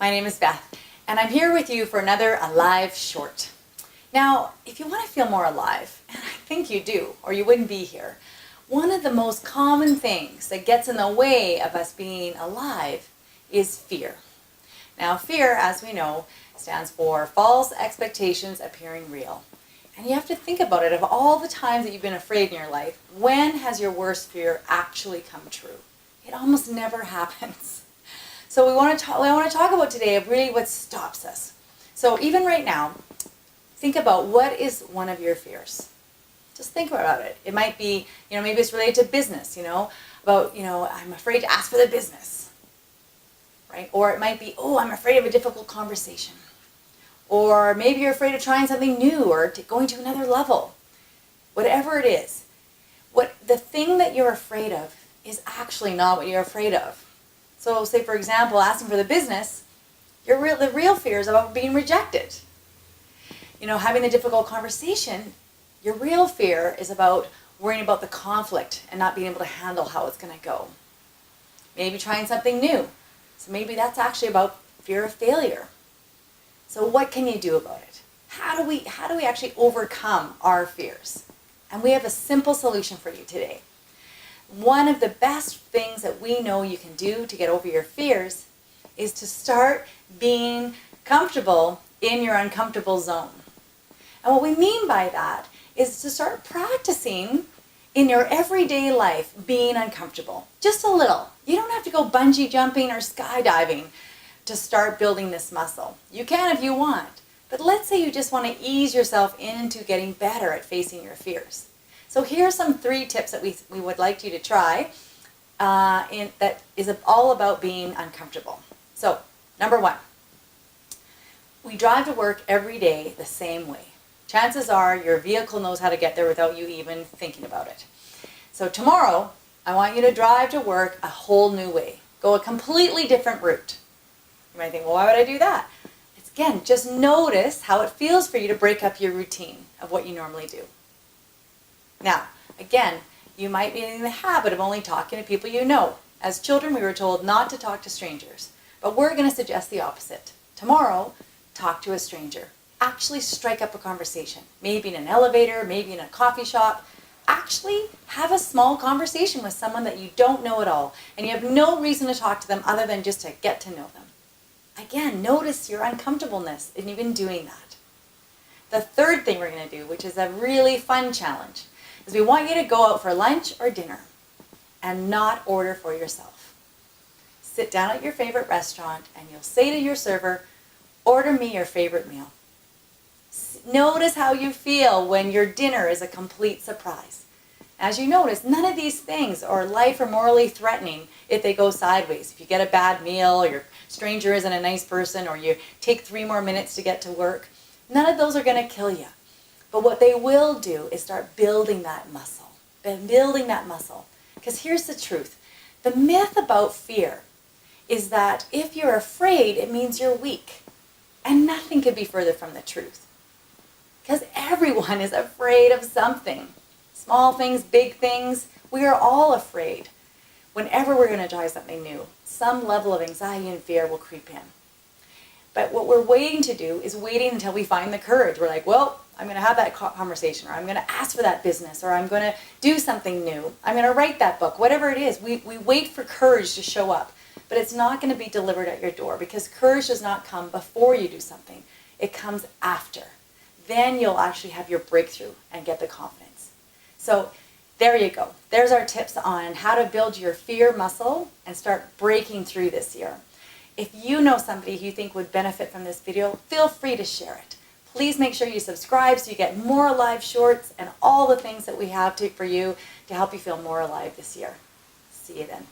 My name is Beth, and I'm here with you for another Alive Short. Now, if you want to feel more alive, and I think you do, or you wouldn't be here, one of the most common things that gets in the way of us being alive is fear. Now, fear, as we know, stands for false expectations appearing real. And you have to think about it. Of all the times that you've been afraid in your life, when has your worst fear actually come true? It almost never happens. So I want to talk about today of really what stops us. So even right now, think about what is one of your fears. Just think about it. It might be, maybe it's related to business, about, I'm afraid to ask for the business, right? Or it might be, I'm afraid of a difficult conversation. Or maybe you're afraid of trying something new or going to another level. Whatever it is, the thing that you're afraid of is actually not what you're afraid of. So say, for example, asking for the business, the real fear is about being rejected. Having the difficult conversation, your real fear is about worrying about the conflict and not being able to handle how it's going to go. Maybe trying something new. So maybe that's actually about fear of failure. So what can you do about it? How do we actually overcome our fears? And we have a simple solution for you today. One of the best things that we know you can do to get over your fears is to start being comfortable in your uncomfortable zone. And what we mean by that is to start practicing in your everyday life being uncomfortable. Just a little. You don't have to go bungee jumping or skydiving to start building this muscle. You can if you want. But let's say you just want to ease yourself into getting better at facing your fears. So here are some 3 tips that we would like you to try that is all about being uncomfortable. So, number 1, we drive to work every day the same way. Chances are your vehicle knows how to get there without you even thinking about it. So tomorrow, I want you to drive to work a whole new way. Go a completely different route. You might think, well, why would I do that? Again, just notice how it feels for you to break up your routine of what you normally do. Now, again, you might be in the habit of only talking to people you know. As children, we were told not to talk to strangers. But we're going to suggest the opposite. Tomorrow, talk to a stranger. Actually strike up a conversation. Maybe in an elevator, maybe in a coffee shop. Actually have a small conversation with someone that you don't know at all. And you have no reason to talk to them other than just to get to know them. Again, notice your uncomfortableness in even doing that. The third thing we're going to do, which is a really fun challenge, is we want you to go out for lunch or dinner and not order for yourself. Sit down at your favorite restaurant and you'll say to your server, order me your favorite meal. Notice how you feel when your dinner is a complete surprise. As you notice, none of these things are life or morally threatening if they go sideways. If you get a bad meal, or your stranger isn't a nice person, or you take 3 more minutes to get to work, none of those are going to kill you. But what they will do is start building that muscle. Because here's the truth. The myth about fear is that if you're afraid, it means you're weak. And nothing could be further from the truth. Because everyone is afraid of something. Small things, big things, we are all afraid. Whenever we're going to try something new, some level of anxiety and fear will creep in. But what we're waiting to do is waiting until we find the courage. We're like, well, I'm going to have that conversation, or I'm going to ask for that business, or I'm going to do something new. I'm going to write that book, whatever it is. We wait for courage to show up, but it's not going to be delivered at your door because courage does not come before you do something. It comes after. Then you'll actually have your breakthrough and get the confidence. So there you go. There's our tips on how to build your fear muscle and start breaking through this year. If you know somebody who you think would benefit from this video, feel free to share it. Please make sure you subscribe so you get more Alive Shorts and all the things that we have for you to help you feel more alive this year. See you then.